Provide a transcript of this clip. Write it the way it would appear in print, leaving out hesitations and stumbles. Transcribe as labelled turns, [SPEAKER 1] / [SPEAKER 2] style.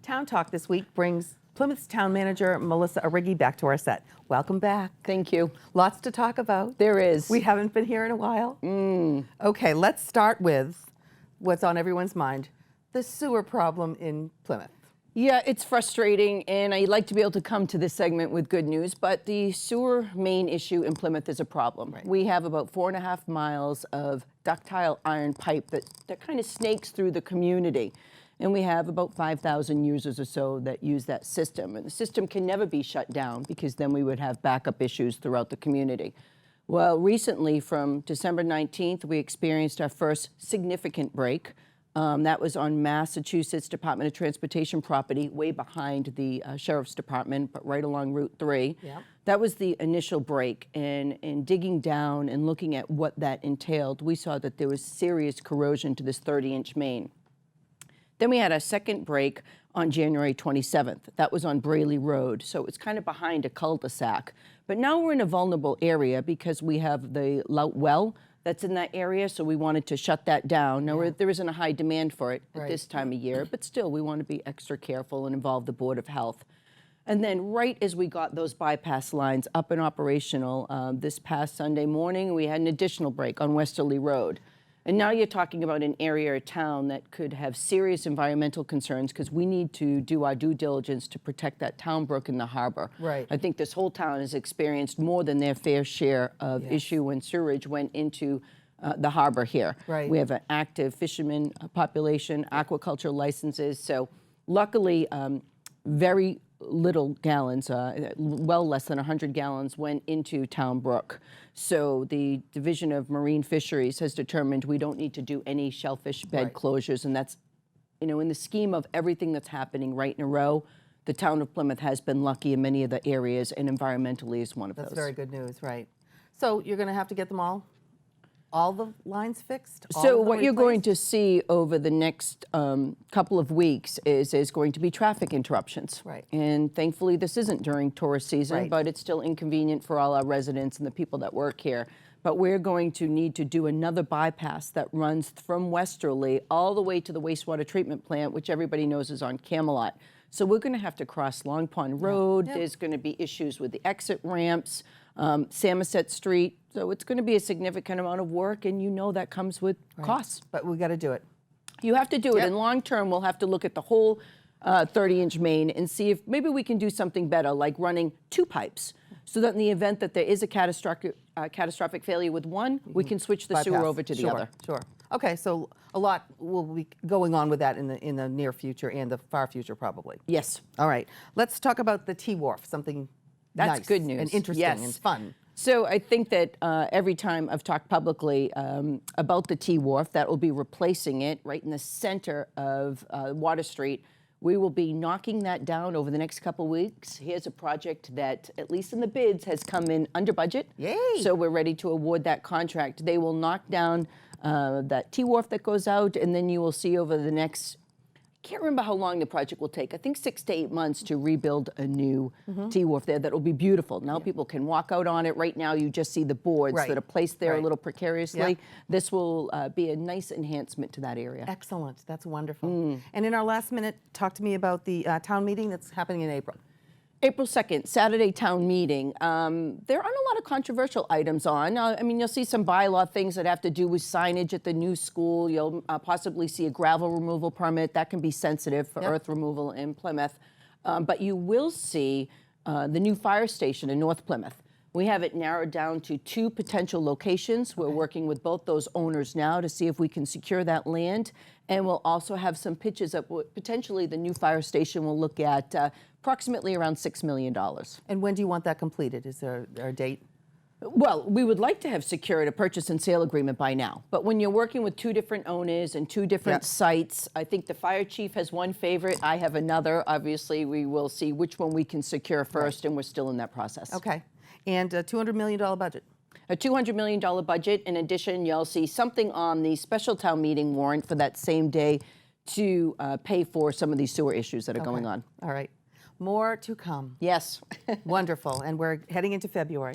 [SPEAKER 1] Town Talk this week brings Plymouth's town manager, Melissa Arrighi, back to our set. Welcome back.
[SPEAKER 2] Thank you.
[SPEAKER 1] Lots to talk about.
[SPEAKER 2] There is.
[SPEAKER 1] We haven't been here in a while. Okay, let's start with what's on everyone's mind, the sewer problem in Plymouth.
[SPEAKER 2] Yeah, it's frustrating, and I'd like to be able to come to this segment with good news, but the sewer main issue in Plymouth is a problem.
[SPEAKER 1] Right.
[SPEAKER 2] We have about 4.5 miles of ductile iron pipe that kind of snakes through the community. And we have about 5,000 users or so that use that system. And the system can never be shut down because then we would have backup issues throughout the community. Well, recently, from December 19th, we experienced our first significant break. That was on Massachusetts Department of Transportation property, way behind the Sheriff's Department, but right along Route 3.
[SPEAKER 1] Yep.
[SPEAKER 2] That was the initial break. And in digging down and looking at what that entailed, we saw that there was serious corrosion to this 30-inch main. Then we had a second break on January 27th. That was on Brayley Road, so it's kind of behind a cul-de-sac. But now we're in a vulnerable area because we have the Lout well that's in that area, so we wanted to shut that down. Now, there isn't a high demand for it at this time of year, but still, we want to be extra careful and involve the Board of Health. And then right as we got those bypass lines up and operational, this past Sunday morning, we had an additional break on Westerly Road. And now you're talking about an area or town that could have serious environmental concerns because we need to do our due diligence to protect that town brook in the harbor.
[SPEAKER 1] Right.
[SPEAKER 2] I think this whole town has experienced more than their fair share of issue when sewage went into the harbor here.
[SPEAKER 1] Right.
[SPEAKER 2] We have an active fisherman population, aquaculture licenses. So luckily, very little gallons, well less than 100 gallons went into Town Brook. So the Division of Marine Fisheries has determined we don't need to do any shellfish bed closures, and that's, you know, in the scheme of everything that's happening right in a row, the town of Plymouth has been lucky in many of the areas, and environmentally is one of those.
[SPEAKER 1] That's very good news, right. So you're going to have to get them all the lines fixed?
[SPEAKER 2] So what you're going to see over the next couple of weeks is going to be traffic interruptions.
[SPEAKER 1] Right.
[SPEAKER 2] And thankfully this isn't during tourist season, but it's still inconvenient for all our residents and the people that work here. But we're going to need to do another bypass that runs from Westerly all the way to the wastewater treatment plant, which everybody knows is on Camelot. So we're going to have to cross Long Pond Road. There's going to be issues with the exit ramps, Samoset Street. So it's going to be a significant amount of work, and you know that comes with costs.
[SPEAKER 1] But we got to do it.
[SPEAKER 2] You have to do it. In long term, we'll have to look at the whole 30-inch main and see if maybe we can do something better, like running 2 pipes, so that in the event that there is a catastrophic failure with one, we can switch the sewer over to the other.
[SPEAKER 1] Sure. Okay, so a lot will be going on with that in the near future and the far future, probably.
[SPEAKER 2] Yes.
[SPEAKER 1] All right. Let's talk about the T-Wharf, something
[SPEAKER 2] That's
[SPEAKER 1] nice
[SPEAKER 2] good news.
[SPEAKER 1] and interesting and fun.
[SPEAKER 2] So I think that every time I've talked publicly about the T-Wharf, that will be replacing it right in the center of Water Street. We will be knocking that down over the next couple weeks. Here's a project that, at least in the bids, has come in under budget.
[SPEAKER 1] Yay!
[SPEAKER 2] So we're ready to award that contract. They will knock down that T-Wharf that goes out, and then you will see over the next, I can't remember how long the project will take. I think 6 to 8 months to rebuild a new T-Wharf there that will be beautiful. Now people can walk out on it. Right now you just see the boards that are placed there a little precariously. This will be a nice enhancement to that area.
[SPEAKER 1] Excellent. That's wonderful. And in our last minute, talk to me about the town meeting that's happening in April.
[SPEAKER 2] April 2nd, Saturday town meeting. There aren't a lot of controversial items on. I mean, you'll see some bylaw things that have to do with signage at the new school. You'll possibly see a gravel removal permit. That can be sensitive for earth removal in Plymouth. But you will see the new fire station in North Plymouth. We have it narrowed down to 2 potential locations. We're working with both those owners now to see if we can secure that land. And we'll also have some pitches of what potentially the new fire station will look at approximately around $6 million.
[SPEAKER 1] And when do you want that completed? Is there a date?
[SPEAKER 2] Well, we would like to have secured a purchase and sale agreement by now. But when you're working with 2 different owners and 2 different sites, I think the fire chief has one favorite. I have another. Obviously, we will see which one we can secure first, and we're still in that process.
[SPEAKER 1] Okay. And a $200 million budget.
[SPEAKER 2] A $200 million budget. In addition, you'll see something on the special town meeting warrant for that same day to pay for some of these sewer issues that are going on.
[SPEAKER 1] All right. More to come.
[SPEAKER 2] Yes.
[SPEAKER 1] Wonderful. And we're heading into February.